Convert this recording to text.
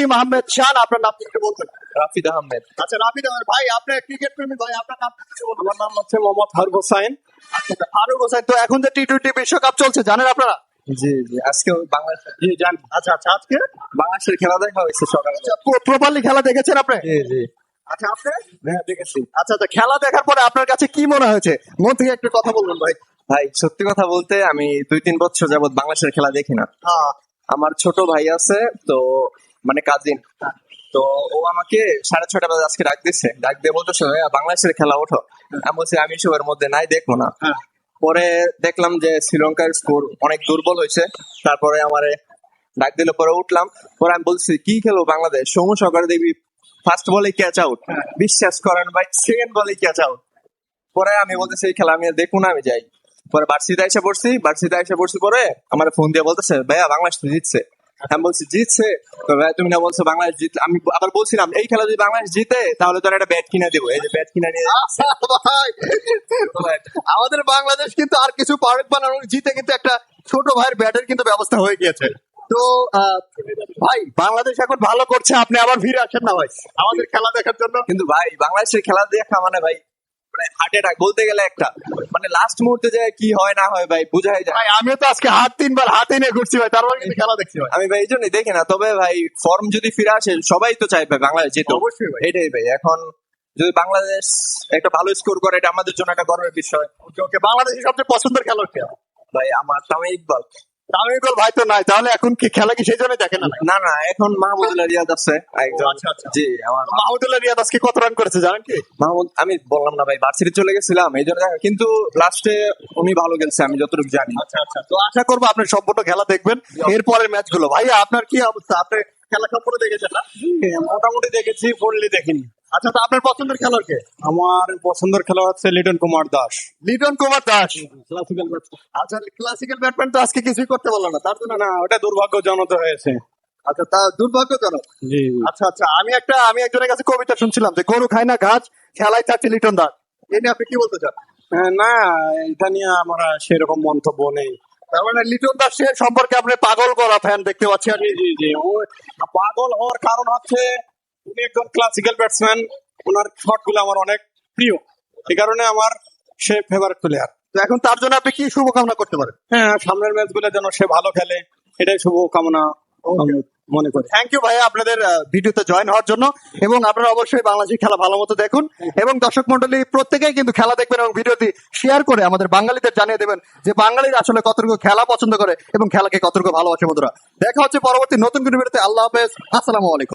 নাসিম আহমেদ চান, আপনার নাম কি একটু বলবেন? রাফিদ আহমেদ। আচ্ছা রাফিদ আহমেদ ভাই, আপনার ক্রিকেট প্রেমী ভাই, আপনার নাম কি বলবেন? আমার নাম হচ্ছে মোহাম্মদ ফারুক হোসাইন। আচ্ছা, ফারুক হোসেন। তো এখন যে টি-20 বিশ্বকাপ চলছে জানেন আপনারা? জি জি, আজকে বাংলাদেশ জি জান। আচ্ছা আচ্ছা, আজকে বাংলাদেশের খেলা দেখা হয়েছে সকালে। প্রপারলি খেলা দেখেছেন আপনি? জি জি, আচ্ছা আপনি? হ্যাঁ দেখেছি। আচ্ছা আচ্ছা, খেলা দেখার পরে আপনার কাছে কি মনে হয়েছে? মন থেকে একটু কথা বলবেন ভাই। ভাই সত্যি কথা বলতে আমি 2-3 বছর যাবত বাংলাদেশের খেলা দেখি না। আমার ছোট ভাই আছে, তো মানে কাজিন, তো ও আমাকে 6:30 বাজে আজকে ডাক দিয়ে বলতেছে ভাইয়া বাংলাদেশের খেলা ওঠো। আমি বলছি আমি সবার মধ্যে নাই, দেখবো না। হ্যাঁ। পরে দেখলাম যে শ্রীলঙ্কার স্কোর অনেক দুর্বল হয়েছে, তারপরে আমারে ডাক দিল, পরে উঠলাম। পরে আমি বলছি কি খেলবো বাংলাদেশ, সৌম্য সরকার দেখবি ফার্স্ট বলে ক্যাচ আউট, বিশ্বাস করেন ভাই সেকেন্ড বলে ক্যাচ আউট। পরে আমি বলতেছি এই খেলা আমি আর দেখবো না, আমি যাই। পরে ভার্সিটিতে এসে পড়ছি পরে আমার ফোন দিয়ে বলতেছে ভাইয়া বাংলাদেশ তো জিতছে। আমি বলছি জিতছে? তো ভাই তুমি না বলছো বাংলাদেশ জিত। আমি আবার বলছিলাম এই খেলা যদি বাংলাদেশ জিতে তাহলে তোর একটা ব্যাট কিনে দেবো, এই যে ব্যাট কিনে নিয়ে ভাই, আমাদের বাংলাদেশ কিন্তু আর কিছু পারক বানানোর জিতে কিন্তু একটা ছোট ভাইয়ের ব্যাটের কিন্তু ব্যবস্থা হয়ে গিয়েছে। তো ভাই বাংলাদেশ এখন ভালো করছে, আপনি আবার ফিরে আসেন না ভাই আমাদের খেলা দেখার জন্য? কিন্তু ভাই বাংলাদেশের খেলা দেখা মানে ভাই মানে হার্ট অ্যাটাক বলতে গেলে একটা, মানে লাস্ট মুহূর্তে যে কি হয় না হয় ভাই বুঝাই যায়। ভাই আমিও তো আজকে হাত 3 বার হাতে নিয়ে ঘুরছি ভাই, তারপর কিন্তু খেলা দেখছি ভাই। আমি ভাই এই জন্যই দেখি না, তবে ভাই ফর্ম যদি ফিরে আসে সবাই তো চাইবে বাংলাদেশ জিতে। অবশ্যই ভাই। এটাই ভাই, এখন যদি বাংলাদেশ একটা ভালো স্কোর করে এটা আমাদের জন্য একটা গর্বের বিষয়। ওকে ওকে, বাংলাদেশের সবচেয়ে পছন্দের খেলোয়াড় কে? ভাই আমার তামিম ইকবাল। তামিম ইকবাল ভাই তো নাই, তাহলে এখন কি খেলা কি সেই জন্য দেখেন না? না না, এখন মাহমুদুল্লাহ রিয়াদ আছে একজন। আচ্ছা, আচ্ছা। জি আমার মাহমুদুল্লাহ রিয়াদ আজকে কত রান করেছে জানেন কি? মাহমুদ, আমি বললাম না ভাই ভার্সিটি চলে গেছিলাম এই জন্য কিন্তু লাস্টে উনি ভালো খেলছে আমি যতটুকু জানি। আচ্ছা আচ্ছা, তো আশা করবো আপনি সম্পূর্ণ খেলা দেখবেন এরপরের ম্যাচ গুলো। ভাইয়া আপনার কি অবস্থা, আপনি খেলা সম্পূর্ণ দেখেছেন না? মোটামুটি দেখেছি, ফুললি দেখিনি। আচ্ছা, তো আপনার পছন্দের খেলোয়াড় কে? আমার পছন্দের খেলা হচ্ছে লিটন কুমার দাস। লিটন কুমার দাস। ক্লাসিক্যাল আচ্ছা, ক্লাসিক্যাল ব্যাটম্যান তো আজকে কিছুই করতে পারলো না, তার জন্য না, ওটা দুর্ভাগ্যজনক হয়েছে। আচ্ছা, তা দুর্ভাগ্যজনক। জি আচ্ছা আচ্ছা, আমি একজনের কাছে কবিতা শুনছিলাম যে গরু খায় না ঘাস, খেলায় থাকছে লিটন দাস। এ নিয়ে আপনি কি বলতে চান? না, এটা নিয়ে আমার সেরকম মন্তব্য নেই। তার মানে লিটন দাসের সম্পর্কে আপনি পাগল করা ফ্যান দেখতে পাচ্ছি আর কি। জি জি, ও পাগল হওয়ার কারণ হচ্ছে উনি একজন ক্লাসিক্যাল ব্যাটসম্যান, ওনার শট গুলো আমার অনেক প্রিয়, এই কারণে আমার সে ফেভারিট প্লেয়ার। তো এখন তার জন্য আপনি কি শুভকামনা করতে পারেন? হ্যাঁ, সামনের ম্যাচ গুলো যেন সে ভালো খেলে, এটাই শুভকামনা আমি মনে করি। থ্যাংক ইউ ভাইয়া আপনাদের ভিডিওতে জয়েন হওয়ার জন্য, এবং আপনারা অবশ্যই বাংলাদেশের খেলা ভালো মতো দেখুন, এবং দর্শক মন্ডলী প্রত্যেকেই কিন্তু খেলা দেখবেন এবং ভিডিওটি শেয়ার করে আমাদের বাঙালিদের জানিয়ে দেবেন যে বাঙালিরা আসলে কতটুকু খেলা পছন্দ করে এবং খেলাকে কতটুকু ভালোবাসে। বন্ধুরা দেখা হচ্ছে পরবর্তী নতুন কোনো ভিডিওতে। আল্লাহ হাফেজ, আসসালামু আলাইকুম।